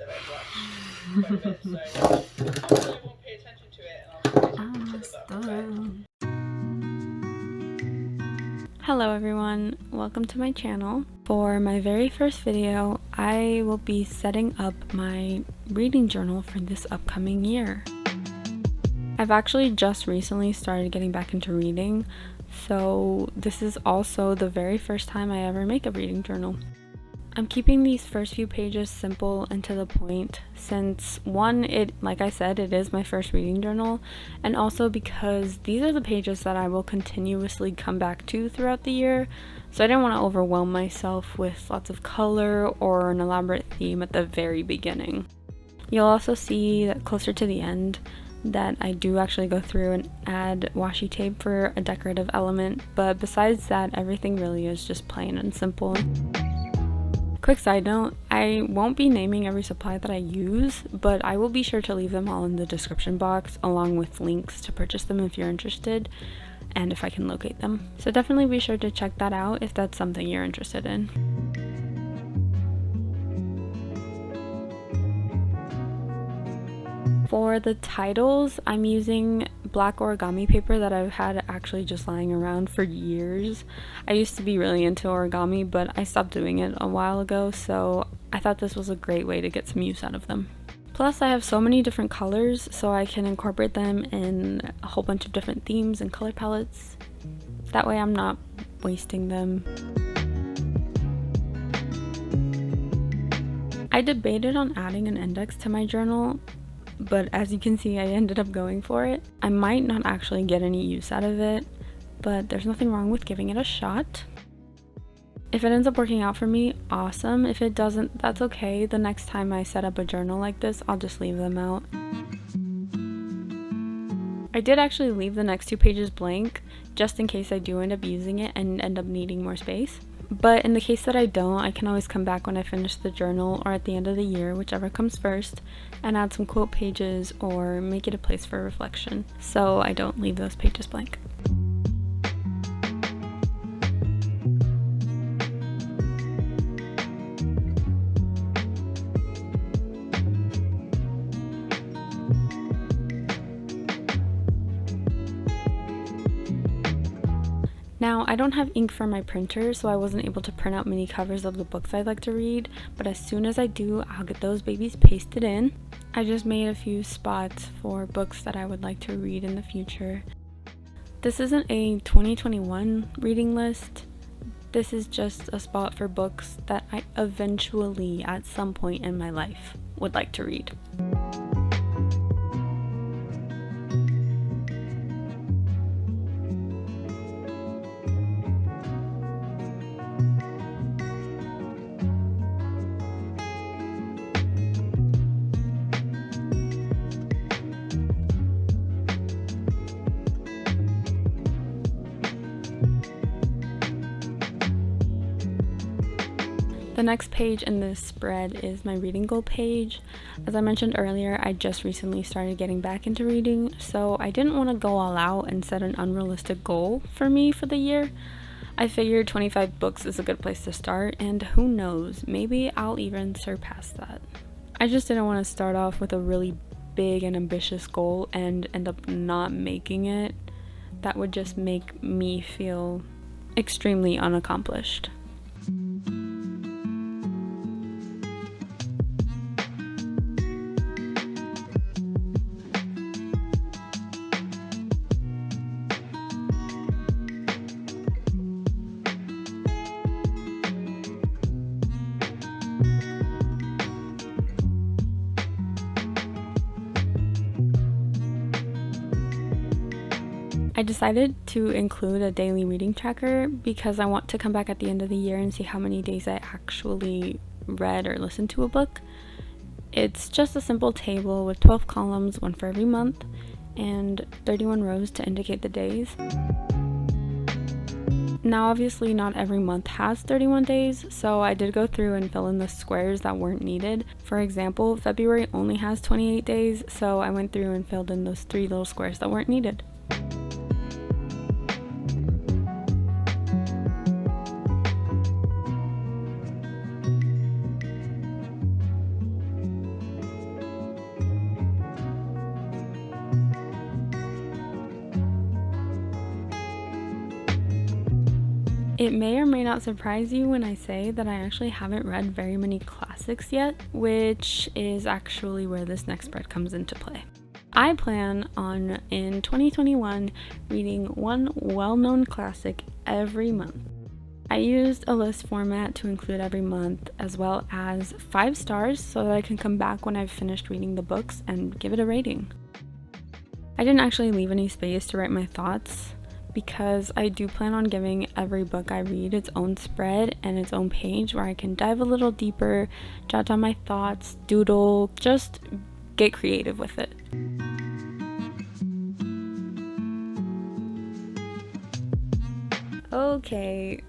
that I've watched quite a bit, so I probably won't pay attention to it, and I'll just pay attention to the book. Hello everyone, welcome to my channel. For my very first video, I will be setting up my reading journal for this upcoming year. I've actually just recently started getting back into reading, so this is also the very first time I ever make a reading journal. I'm keeping these first few pages simple and to the point since one, like I said, it is my first reading journal, and also because these are the pages that I will continuously come back to throughout the year, so I didn't want to overwhelm myself with lots of color or an elaborate theme at the very beginning. You'll also see that closer to the end that I do actually go through and add washi tape for a decorative element, but besides that, everything really is just plain and simple. Quick side note, I won't be naming every supply that I use, but I will be sure to leave them all in the description box along with links to purchase them if you're interested and if I can locate them. So definitely be sure to check that out if that's something you're interested in. For the titles, I'm using black origami paper that I've had actually just lying around for years. I used to be really into origami, but I stopped doing it a while ago, so I thought this was a great way to get some use out of them. Plus, I have so many different colors, so I can incorporate them in a whole bunch of different themes and color palettes. That way I'm not wasting them. I debated on adding an index to my journal, but as you can see, I ended up going for it. I might not actually get any use out of it, but there's nothing wrong with giving it a shot. If it ends up working out for me, awesome. If it doesn't, that's okay. The next time I set up a journal like this, I'll just leave them out. I did actually leave the next 2 pages blank, just in case I do end up using it and end up needing more space. But in the case that I don't, I can always come back when I finish the journal or at the end of the year, whichever comes first, and add some quote pages or make it a place for reflection, so I don't leave those pages blank. Now, I don't have ink for my printer, so I wasn't able to print out mini covers of the books I'd like to read, but as soon as I do, I'll get those babies pasted in. I just made a few spots for books that I would like to read in the future. This isn't a 2021 reading list. This is just a spot for books that I eventually, at some point in my life, would like to read. The next page in this spread is my reading goal page. As I mentioned earlier, I just recently started getting back into reading, so I didn't want to go all out and set an unrealistic goal for me for the year. I figured 25 books is a good place to start, and who knows, maybe I'll even surpass that. I just didn't want to start off with a really big and ambitious goal and end up not making it. That would just make me feel extremely unaccomplished. I decided to include a daily reading tracker because I want to come back at the end of the year and see how many days I actually read or listened to a book. It's just a simple table with 12 columns, one for every month, and 31 rows to indicate the days. Now obviously not every month has 31 days, so I did go through and fill in the squares that weren't needed. For example, February only has 28 days, so I went through and filled in those 3 little squares that weren't needed. It may or may not surprise you when I say that I actually haven't read very many classics yet, which is actually where this next spread comes into play. I plan on, in 2021, reading one well-known classic every month. I used a list format to include every month, as well as 5 stars so that I can come back when I've finished reading the books and give it a rating. I didn't actually leave any space to write my thoughts, because I do plan on giving every book I read its own spread and its own page where I can dive a little deeper, jot down my thoughts, doodle, just get creative with it. Okay,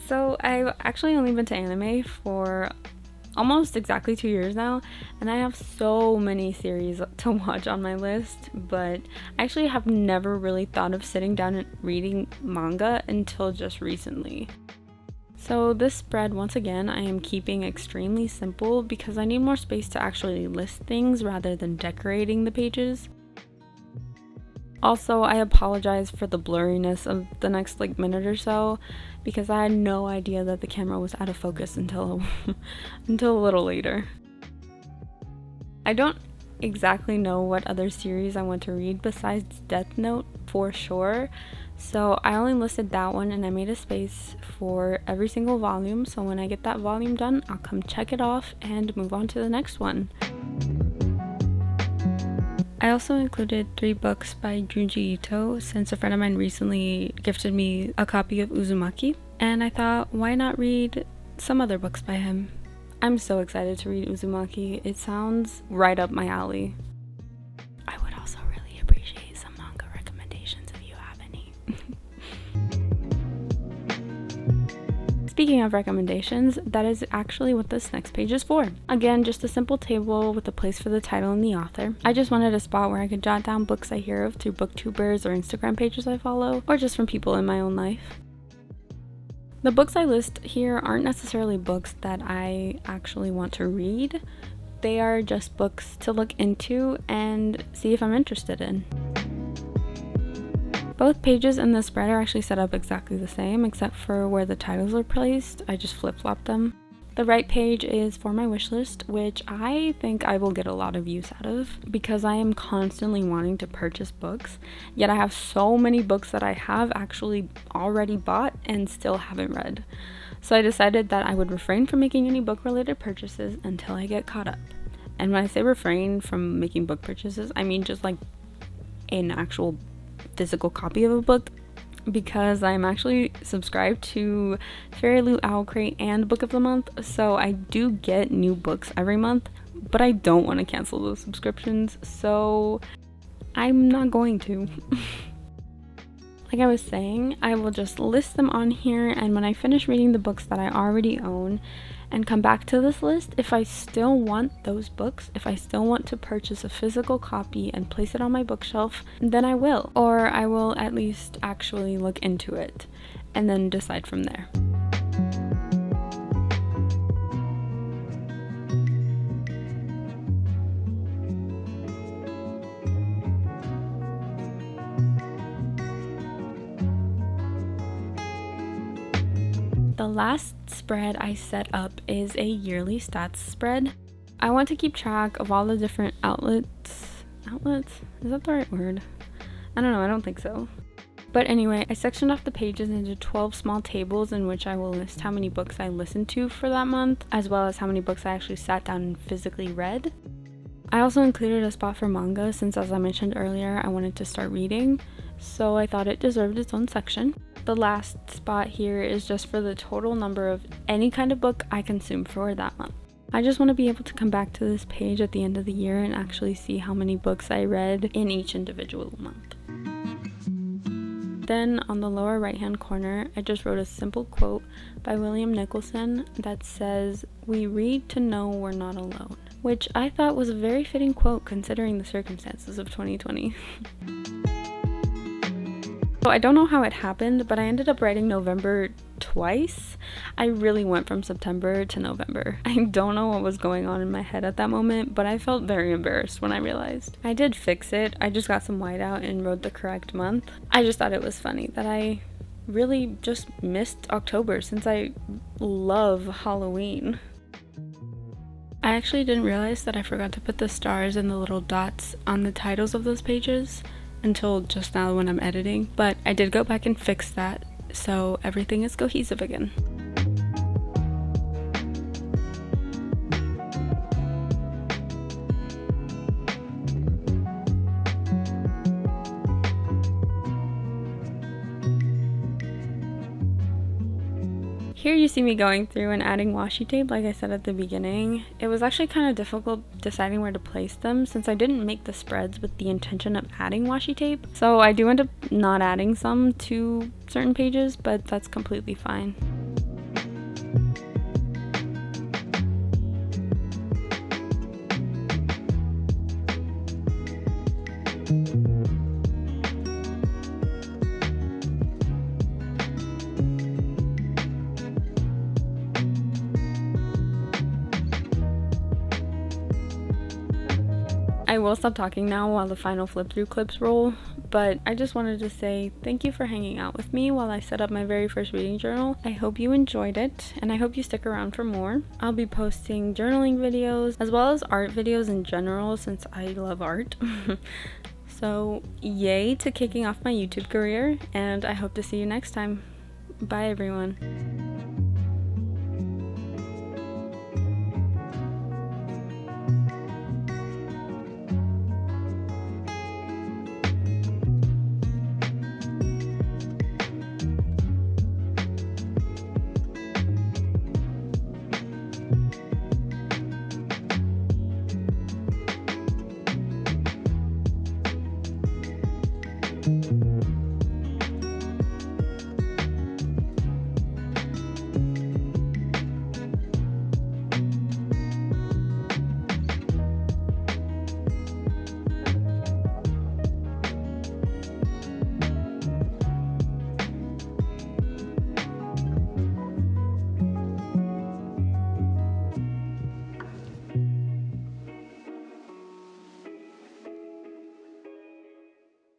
so I've actually only been to anime for almost exactly 2 years now, and I have so many series to watch on my list, but I actually have never really thought of sitting down and reading manga until just recently. So this spread, once again, I am keeping extremely simple because I need more space to actually list things rather than decorating the pages. Also, I apologize for the blurriness of the next minute or so, because I had no idea that the camera was out of focus until until a little later. I don't exactly know what other series I want to read besides Death Note for sure, so I only listed that one and I made a space for every single volume, so when I get that volume done, I'll come check it off and move on to the next one. I also included 3 books by Junji Ito since a friend of mine recently gifted me a copy of Uzumaki, and I thought, why not read some other books by him? I'm so excited to read Uzumaki. It sounds right up my alley. I would also really appreciate some manga recommendations if you have any. Speaking of recommendations, that is actually what this next page is for. Again, just a simple table with a place for the title and the author. I just wanted a spot where I could jot down books I hear of through booktubers or Instagram pages I follow, or just from people in my own life. The books I list here aren't necessarily books that I actually want to read. They are just books to look into and see if I'm interested in. Both pages in the spread are actually set up exactly the same, except for where the titles are placed. I just flip-flopped them. The right page is for my wish list, which I think I will get a lot of use out of because I am constantly wanting to purchase books, yet I have so many books that I have actually already bought and still haven't read. So I decided that I would refrain from making any book-related purchases until I get caught up. And when I say refrain from making book purchases, I mean just an actual physical copy of a book, because I'm actually subscribed to Fairy Loot Owl Crate and Book of the Month, so I do get new books every month, but I don't want to cancel those subscriptions, so I'm not going to. Like I was saying, I will just list them on here, and when I finish reading the books that I already own and come back to this list, if I still want those books, if I still want to purchase a physical copy and place it on my bookshelf, then I will. Or I will at least actually look into it and then decide from there. The last spread I set up is a yearly stats spread. I want to keep track of all the different outlets? Is that the right word? I don't know, I don't think so. But anyway, I sectioned off the pages into 12 small tables in which I will list how many books I listened to for that month, as well as how many books I actually sat down and physically read. I also included a spot for manga since, as I mentioned earlier, I wanted to start reading, so I thought it deserved its own section. The last spot here is just for the total number of any kind of book I consumed for that month. I just want to be able to come back to this page at the end of the year and actually see how many books I read in each individual month. Then on the lower right hand corner, I just wrote a simple quote by William Nicholson that says, "We read to know we're not alone," which I thought was a very fitting quote considering the circumstances of 2020. So I don't know how it happened, but I ended up writing November twice. I really went from September to November. I don't know what was going on in my head at that moment, but I felt very embarrassed when I realized. I did fix it. I just got some whiteout and wrote the correct month. I just thought it was funny that I really just missed October since I love Halloween. I actually didn't realize that I forgot to put the stars and the little dots on the titles of those pages until just now when I'm editing, but I did go back and fix that, so everything is cohesive again. Here you see me going through and adding washi tape like I said at the beginning. It was actually kind of difficult deciding where to place them since I didn't make the spreads with the intention of adding washi tape. So I do end up not adding some to certain pages, but that's completely fine. I will stop talking now while the final flip through clips roll, but I just wanted to say thank you for hanging out with me while I set up my very first reading journal. I hope you enjoyed it, and I hope you stick around for more. I'll be posting journaling videos as well as art videos in general since I love art. So yay to kicking off my YouTube career, and I hope to see you next time. Bye everyone.